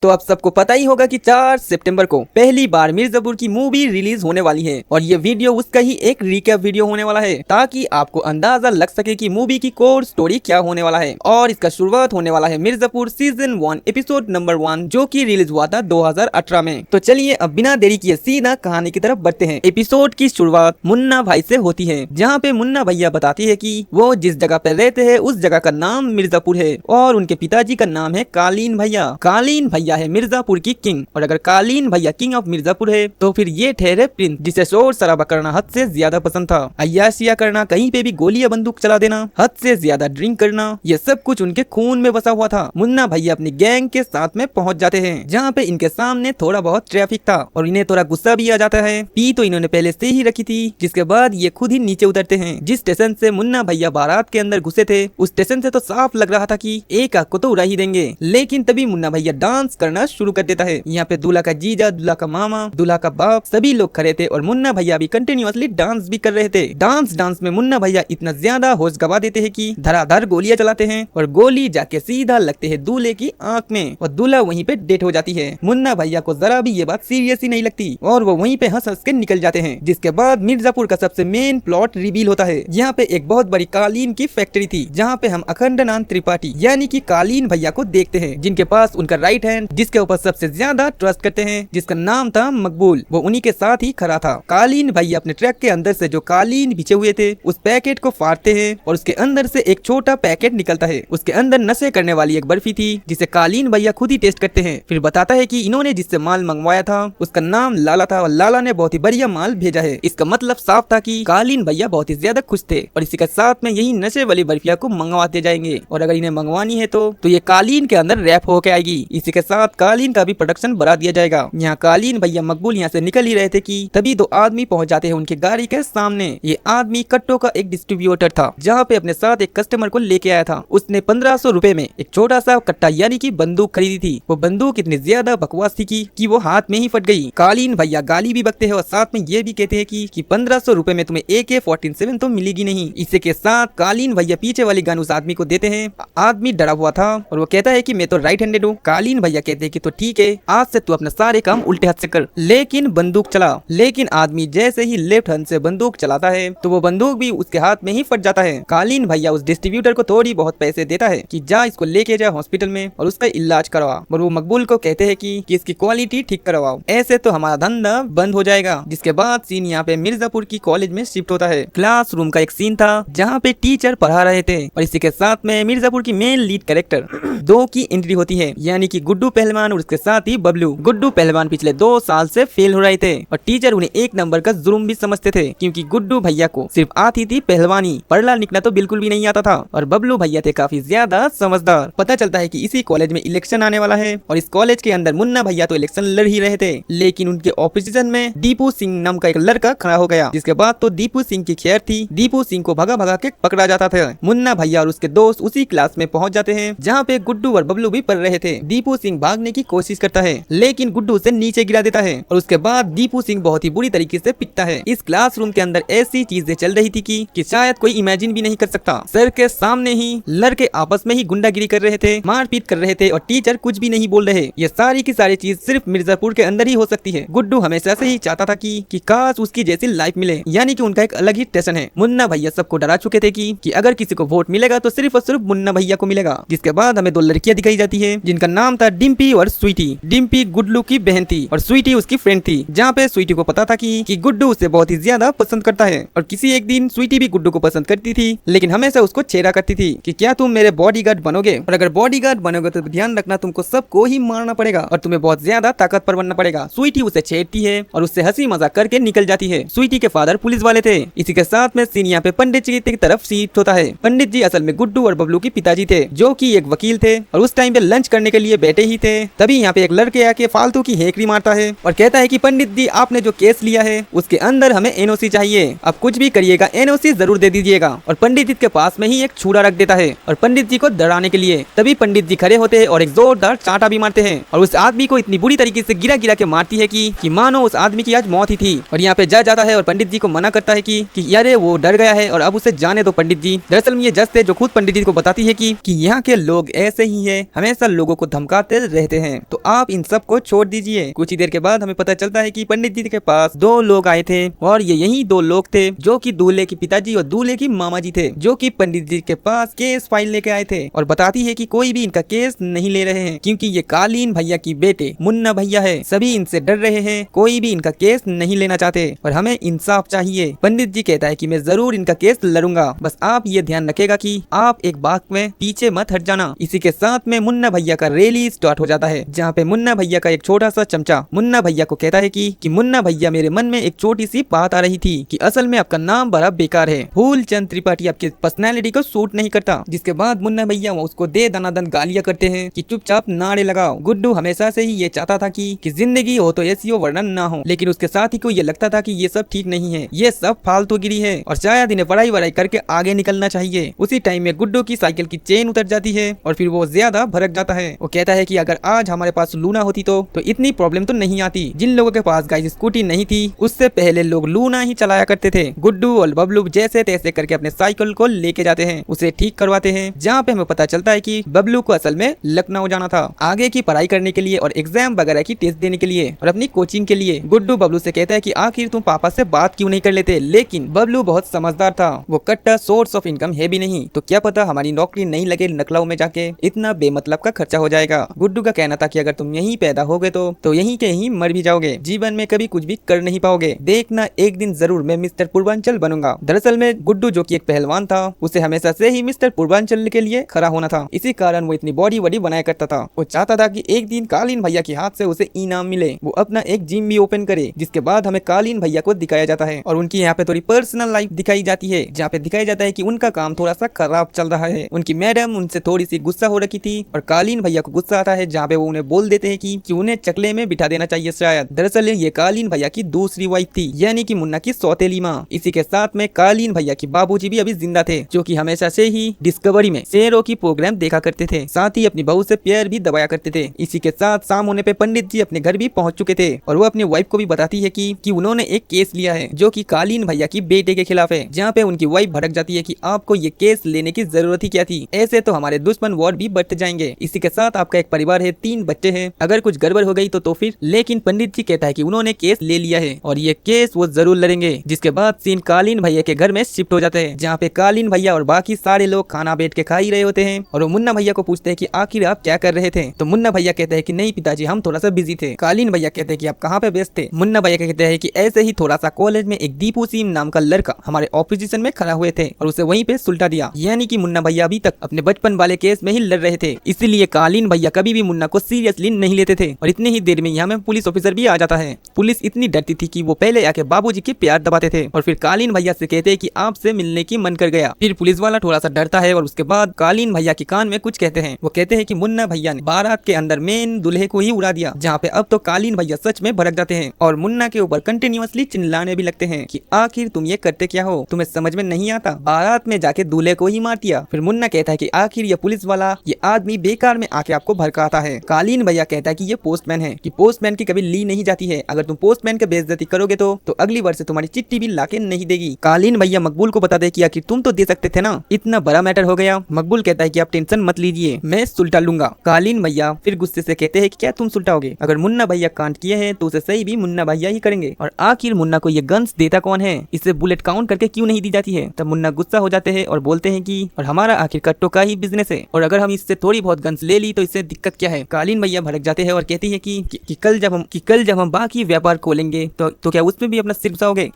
तो अब सबको पता ही होगा कि 4 सितंबर को पहली बार मिर्जापुर की मूवी रिलीज होने वाली है और ये वीडियो उसका ही एक रिकैप वीडियो होने वाला है ताकि आपको अंदाजा लग सके कि मूवी की कोर स्टोरी क्या होने वाला है। और इसका शुरुआत होने वाला है मिर्जापुर सीजन 1 एपिसोड नंबर 1 जो कि रिलीज हुआ था 2018 में। तो चलिए अब बिना देरी किए सीधा कहानी की तरफ बढ़ते हैं। एपिसोड की शुरुआत मुन्ना भाई से होती है जहाँ पे मुन्ना भैया बताती है कि वो जिस जगह पे रहते हैं उस जगह का नाम मिर्जापुर है और उनके पिताजी का नाम है कालीन भैया। कालीन भैया है मिर्जापुर की किंग और अगर कालीन भैया किंग ऑफ मिर्जापुर है तो फिर ये ठहरे प्रिंस जिसे शोर शराबा करना हद से ज्यादा पसंद था। अय्याशिया करना, कहीं पे भी गोलियां बंदूक चला देना, हद से ज्यादा ड्रिंक करना, ये सब कुछ उनके खून में बसा हुआ था। मुन्ना भैया अपनी गैंग के साथ में पहुंच जाते हैं जहाँ पे इनके सामने थोड़ा बहुत ट्रैफिक था और इन्हें थोड़ा गुस्सा भी आ जाता है। पी तो इन्होंने पहले से ही रखी थी जिसके बाद ये खुद ही नीचे उतरते हैं। जिस स्टेशन से मुन्ना भैया बारात के अंदर घुसे थे उस स्टेशन से तो साफ लग रहा था कि एक आग को तो उड़ा ही देंगे, लेकिन तभी मुन्ना भैया डांस करना शुरू कर देता है। यहाँ पे दूल्हा का जीजा, दूल्हा का मामा, दूल्हा का बाप सभी लोग खड़े थे और मुन्ना भैया भी कंटिन्यूअसली डांस भी कर रहे थे। डांस में मुन्ना भैया इतना ज्यादा होश गवा देते हैं कि धड़ाधड़ गोलियां चलाते हैं और गोली जाके सीधा लगते हैं दूल्हे की आंख में और दूल्हा वहीं पे डेथ हो जाती है। मुन्ना भैया को जरा भी ये बात सीरियस ही नहीं लगती और वो वहीं पे हंस हंस के निकल जाते हैं। जिसके बाद मिर्जापुर का सबसे मेन प्लॉट रिवील होता है। यहाँ पे एक बहुत बड़ी कालीन की फैक्ट्री थी जहाँ पे हम अखंडानंद त्रिपाठी यानी कि कालीन भैया को देखते हैं जिनके पास उनका राइट हैंड जिसके ऊपर सबसे ज्यादा ट्रस्ट करते हैं जिसका नाम था मकबूल, वो उन्हीं के साथ ही खड़ा था। कालीन भैया अपने ट्रक के अंदर से जो कालीन बिछे हुए थे उस पैकेट को फाड़ते हैं और उसके अंदर से एक छोटा पैकेट निकलता है। उसके अंदर नशे करने वाली एक बर्फी थी जिसे कालीन भैया खुद ही टेस्ट करते हैं। फिर बताता है कि इन्होंने जिससे माल मंगवाया था उसका नाम लाला था और लाला ने बहुत ही बढ़िया माल भेजा है। इसका मतलब साफ था कि कालीन भैया बहुत ही ज्यादा खुश थे और इसी के साथ में यही नशे वाली बर्फिया को मंगवाते जाएंगे और अगर इन्हें मंगवानी है तो ये कालीन के अंदर रैप होके आएगी। इसी के साथ कालीन का भी प्रोडक्शन बढ़ा दिया जाएगा। यहाँ कालीन भैया मकबूल यहाँ से निकल ही रहे थे कि तभी दो आदमी पहुंच जाते हैं उनके गाड़ी के सामने। ये आदमी कट्टों का एक डिस्ट्रीब्यूटर था जहाँ पे अपने साथ एक कस्टमर को लेके आया था। उसने 1500 रुपए में एक छोटा सा कट्टा यानी कि बंदूक खरीदी थी। वो बंदूक इतनी ज्यादा बकवास थी कि वो हाथ में ही फट गई। कालीन भैया गाली भी बकते हैं और साथ में ये भी कहते हैं कि 1500 रुपए में तुम्हें AK-47 तो मिलेगी नहीं। इसी के साथ कालीन भैया पीछे वाली गन उस आदमी को देते हैं। आदमी डरा हुआ था और वो कहता है कि मैं तो राइट हैंडेड हूँ। कालीन भैया कहते हैं कि तो ठीक है, आज से तू अपना सारे काम उल्टे हाथ से कर, लेकिन बंदूक चला। लेकिन आदमी जैसे ही लेफ्ट हैंड से बंदूक चलाता है तो वो बंदूक भी उसके हाथ में ही फट जाता है। कालीन भैया उस डिस्ट्रीब्यूटर को थोड़ी बहुत पैसे देता है कि जा इसको लेके जा हॉस्पिटल में और उसका इलाज करवा। और वो मकबूल को कहते हैं कि इसकी क्वालिटी ठीक करवाओ, ऐसे तो हमारा धंधा बंद हो जाएगा। जिसके बाद सीन यहाँ पे मिर्जापुर की कॉलेज में शिफ्ट होता है। क्लासरूम का एक सीन था जहाँ पे टीचर पढ़ा रहे थे और इसी के साथ में मिर्जापुर की मेन लीड कैरेक्टर 2 की एंट्री होती है यानी कि गुड्डू पहलवान और उसके साथ ही बबलू। गुड्डू पहलवान पिछले 2 साल से फेल हो रहे थे और टीचर उन्हें 1 नंबर का जुर्म भी समझते थे क्योंकि गुड्डू भैया को सिर्फ आती थी पहलवानी, पढ़ना लिखना तो बिल्कुल भी नहीं आता था और बबलू भैया थे काफी ज्यादा समझदार। पता चलता है कि इसी कॉलेज में इलेक्शन आने वाला है और इस कॉलेज के अंदर मुन्ना भैया तो इलेक्शन लड़ ही रहे थे लेकिन उनके ऑपोजिशन में दीपू सिंह नाम का एक लड़का खड़ा हो गया। जिसके बाद तो दीपू सिंह की खैर थी, दीपू सिंह को भगा भगा के पकड़ा जाता था। मुन्ना भैया और उसके दोस्त उसी क्लास में पहुंच जाते हैं जहाँ पे गुड्डू और बबलू भी पढ़ रहे थे। दीपू सिंह भागने की कोशिश करता है लेकिन गुड्डू उसे नीचे गिरा देता है और उसके बाद दीपू सिंह बहुत ही बुरी तरीके से पिटता है। इस क्लासरूम के अंदर ऐसी चीजें चल रही थी कि शायद कोई इमेजिन भी नहीं कर सकता। सर के सामने ही लड़के आपस में ही गुंडागिरी कर रहे थे, मारपीट कर रहे थे और टीचर कुछ भी नहीं बोल रहे। ये सारी की सारी चीज सिर्फ मिर्जापुर के अंदर ही हो सकती है। गुड्डू हमेशा से ही चाहता था कि काश उसकी जैसी लाइफ मिले, यानी कि उनका एक अलग ही टेंशन है। मुन्ना भैया सबको डरा चुके थे कि अगर किसी को वोट मिलेगा तो सिर्फ और सिर्फ मुन्ना भैया को मिलेगा। जिसके बाद हमें 2 लड़कियां दिखाई जाती है जिनका नाम था डिम्पी और स्वीटी। डिम्पी गुड्डू की बहन थी और स्वीटी उसकी फ्रेंड थी। जहाँ पे स्वीटी को पता था कि गुड्डू उसे बहुत ही ज्यादा पसंद करता है और किसी एक दिन स्वीटी भी गुड्डू को पसंद करती थी लेकिन हमेशा उसको छेड़ा करती थी कि क्या तुम मेरे बॉडीगार्ड बनोगे और अगर बॉडीगार्ड बनोगे तो ध्यान रखना तुमको सबको ही मारना पड़ेगा और तुम्हें बहुत ज्यादा ताकतवर बनना पड़ेगा। स्वीटी उसे छेड़ती है और उससे हंसी मजाक करके निकल जाती है। स्वीटी के फादर पुलिस वाले थे। इसी के साथ में सीन यहाँ पे पंडित जी की तरफ शिफ्ट होता है। पंडित जी असल में गुड्डू और बबलू के पिताजी थे जो कि एक वकील थे और उस टाइम पे लंच करने के लिए बैठे ही थे। तभी यहाँ पे एक लड़के आके फालतू की हेकड़ी मारता है और कहता है कि पंडित जी आपने जो केस लिया है उसके अंदर हमें एनओसी चाहिए, अब कुछ भी करिएगा एनओसी जरूर दे दीजिएगा। और पंडित जी के पास में ही एक छुरा रख देता है और पंडित जी को डराने के लिए। तभी पंडित जी खड़े होते हैं और एक जोरदार चांटा भी मारते हैं और उस आदमी को इतनी बुरी तरीके से गिरा गिरा के मारती है कि मानो उस आदमी की आज मौत ही थी। और यहाँ पे जज जाता है और पंडित जी को मना करता है कि यारे वो डर गया है और अब उसे जाने दो पंडित जी। दरअसल ये जज थे जो खुद पंडित जी को बताती है कि यहाँ के लोग ऐसे ही है, हमेशा लोगों को धमकाते रहते हैं, तो आप इन सब को छोड़ दीजिए। कुछ ही देर के बाद हमें पता चलता है कि पंडित जी के पास दो लोग आए थे और ये यही दो लोग थे जो कि दूल्हे के पिताजी और दूल्हे की मामा जी थे, जो कि पंडित जी के पास केस फाइल लेके आए थे और बताती है कि कोई भी इनका केस नहीं ले रहे हैं क्योंकि ये कालीन भैया की बेटे मुन्ना भैया है। सभी इनसे डर रहे हैं, कोई भी इनका केस नहीं लेना चाहते और हमें इंसाफ चाहिए। पंडित जी कहता है कि मैं जरूर इनका केस लड़ूंगा, बस आप ये ध्यान रखेगा कि आप एक बात में पीछे मत हट जाना। इसी के साथ में मुन्ना भैया का रैली स्टार्ट हो जाता है, जहाँ पे मुन्ना भैया का एक छोटा सा चमचा मुन्ना भैया को कहता है कि मुन्ना भैया मेरे मन में एक छोटी सी बात आ रही थी कि असल में आपका नाम बड़ा बेकार है, फूलचंद त्रिपाठी आपकी पर्सनैलिटी को सूट नहीं करता। जिसके बाद मुन्ना भैया उसको दे दनादन गालियां करते हैं कि चुपचाप नारे लगाओ। गुड्डू हमेशा से ही ये चाहता था कि जिंदगी हो तो ऐसी हो वर्णन ना हो, लेकिन उसके साथ ही को ये लगता था कि ये सब ठीक नहीं है, ये सब फालतूगिरी है और शायद इन्हें पढ़ाई वढ़ाई करके आगे निकलना चाहिए। उसी टाइम में गुड्डू की साइकिल की चेन उतर जाती है और फिर वो ज्यादा भड़क जाता है। वो कहता है कि अगर आज हमारे पास लूना होती तो इतनी प्रॉब्लम तो नहीं आती। जिन लोगों के पास गाइस स्कूटी नहीं थी उससे पहले लोग लूना ही चलाया करते थे। गुड्डू और बबलू जैसे तैसे करके अपने साइकिल को लेके जाते हैं, उसे ठीक करवाते हैं, जहाँ पे हमें पता चलता है कि बबलू को असल में लखनऊ जाना था आगे की पढ़ाई करने के लिए और एग्जाम वगैरह की टेस्ट देने के लिए और अपनी कोचिंग के लिए। गुड्डू बबलू से कहता है कि आखिर तुम पापा से बात क्यों नहीं कर लेते, लेकिन बबलू बहुत समझदार था, वो कट्टा सोर्स ऑफ इनकम है भी नहीं, तो क्या पता हमारी नौकरी नहीं लगे लखनऊ में जाके इतना बेमतलब का खर्चा हो जाएगा। गुड्डू का कहना था कि अगर तुम यहीं पैदा हो गए तो यहीं के यहीं मर भी जाओगे, जीवन में कभी कुछ भी कर नहीं पाओगे, देखना एक दिन जरूर मैं मिस्टर पूर्वांचल बनूंगा। दरअसल में गुड्डू जो कि एक पहलवान था, उसे हमेशा से ही मिस्टर पूर्वांचल के लिए खड़ा होना था, इसी कारण वो इतनी बॉडी वॉडी बनाया करता था। वो चाहता था कि एक दिन कालीन भैया के हाथ से उसे इनाम मिले, वो अपना एक जिम भी ओपन करे। जिसके बाद हमें कालीन भैया को दिखाया जाता है और उनकी यहाँ पे थोड़ी पर्सनल लाइफ दिखाई जाती है, जहाँ पे दिखाया जाता है कि उनका काम थोड़ा सा खराब चल रहा है। उनकी मैडम उनसे थोड़ी सी गुस्सा हो रखी थी और कालीन भैया को गुस्सा आता है, जहाँ पे वो उन्हें बोल देते हैं कि उन्हें चकले में बिठा देना चाहिए शायद। दरअसल ये कालीन भैया की दूसरी वाइफ थी, यानी कि मुन्ना की सौतेली माँ। इसी के साथ में कालीन भैया की बाबूजी भी अभी जिंदा थे, जो कि हमेशा से ही डिस्कवरी में शेरों की प्रोग्राम देखा करते थे, साथ ही अपनी बहू से प्यार भी दबाया करते थे। इसी के साथ शाम होने पे पंडित जी अपने घर भी पहुंच चुके थे और वो अपनी वाइफ को भी बताती है कि उन्होंने एक केस लिया है जो कि कालीन भैया की बेटे के खिलाफ है, जहाँ पे उनकी वाइफ भड़क जाती है कि आपको ये केस लेने की जरूरत ही क्या थी, ऐसे तो हमारे दुश्मन वॉर भी बढ़ते जाएंगे। इसी के साथ आपका एक परिवार है, 3 बच्चे हैं, अगर कुछ गड़बड़ हो गई तो फिर। लेकिन पंडित जी कहता है कि उन्होंने केस ले लिया है और ये केस वो जरूर लड़ेंगे। जिसके बाद सीन कालीन भैया के घर में शिफ्ट हो जाता है, जहाँ पे कालीन भैया और बाकी सारे लोग खाना बैठ के खा ही रहे होते हैं और वो मुन्ना भैया को पूछते हैं कि आखिर आप क्या कर रहे थे, तो मुन्ना भैया कहते हैं कि नहीं पिताजी हम थोड़ा सा बिजी थे। कालीन भैया कहते हैं कि आप कहाँ पे व्यस्त थे। मुन्ना भैया कहते हैं कि ऐसे ही थोड़ा सा कॉलेज में एक दीपू सिंह नाम का लड़का हमारे ऑपोजिशन में खड़ा हुए थे और उसे वहीं पे सुलटा दिया, यानी कि मुन्ना भैया अभी तक अपने बचपन वाले केस में ही लड़ रहे थे, इसीलिए कालीन भैया कभी भी मुन्ना को सीरियसली नहीं लेते थे। और इतने ही देर में यहाँ में पुलिस ऑफिसर भी आ जाता है। पुलिस इतनी डरती थी कि वो पहले आके बाबूजी के प्यार दबाते थे और फिर कालीन भैया से कहते हैं कि आपसे मिलने की मन कर गया। फिर पुलिस वाला थोड़ा सा डरता है और उसके बाद कालीन भैया के कान में कुछ कहते हैं। वो कहते हैं कि मुन्ना भैया ने बारात के अंदर मेन दूल्हे को ही उड़ा दिया, जहाँ पे अब तो कालीन भैया सच में भड़क जाते हैं और मुन्ना के ऊपर कंटिन्यूअसली चिल्लाने भी लगते हैं कि आखिर तुम ये करते क्या हो, तुम्हें समझ में नहीं आता, बारात में जाके दूल्हे को ही मार दिया। फिर मुन्ना कहता है कि आखिर ये पुलिस वाला ये आदमी बेकार में आके आपको भड़काता है। कालीन भैया कहता है कि ये पोस्टमैन है, कि पोस्टमैन की कभी ली नहीं जाती है, अगर तुम पोस्टमैन के बेइज्जती करोगे तो अगली बार से तुम्हारी चिट्ठी भी लाके नहीं देगी। कालीन भैया मकबूल को बताते कि आखिर तुम तो दे सकते थे ना, इतना बड़ा मैटर हो गया। मकबूल कहता है कि आप टेंशन मत लीजिए, मैं सुलटा लूंगा। कालीन भैया फिर गुस्से से कहते हैं कि क्या तुम सुलटाओगे, अगर मुन्ना भैया कांड किए हैं तो उसे सही भी मुन्ना भैया ही करेंगे, और आखिर मुन्ना को ये गन्स देता कौन है, इसे बुलेट काउंट करके क्यों नहीं दी जाती है। तब मुन्ना गुस्सा हो जाते हैं और बोलते हैं कि और हमारा आखिर कट्टो का ही बिजनेस है, और अगर हम इससे थोड़ी बहुत गन्स ले ली तो इससे दिक्कत क्या है। कालीन भैया भड़क जाते हैं और कहती है कि कल जब हम बाकी व्यापार खोलेंगे तो क्या उसमें भी अपना सिर घुसाओगे।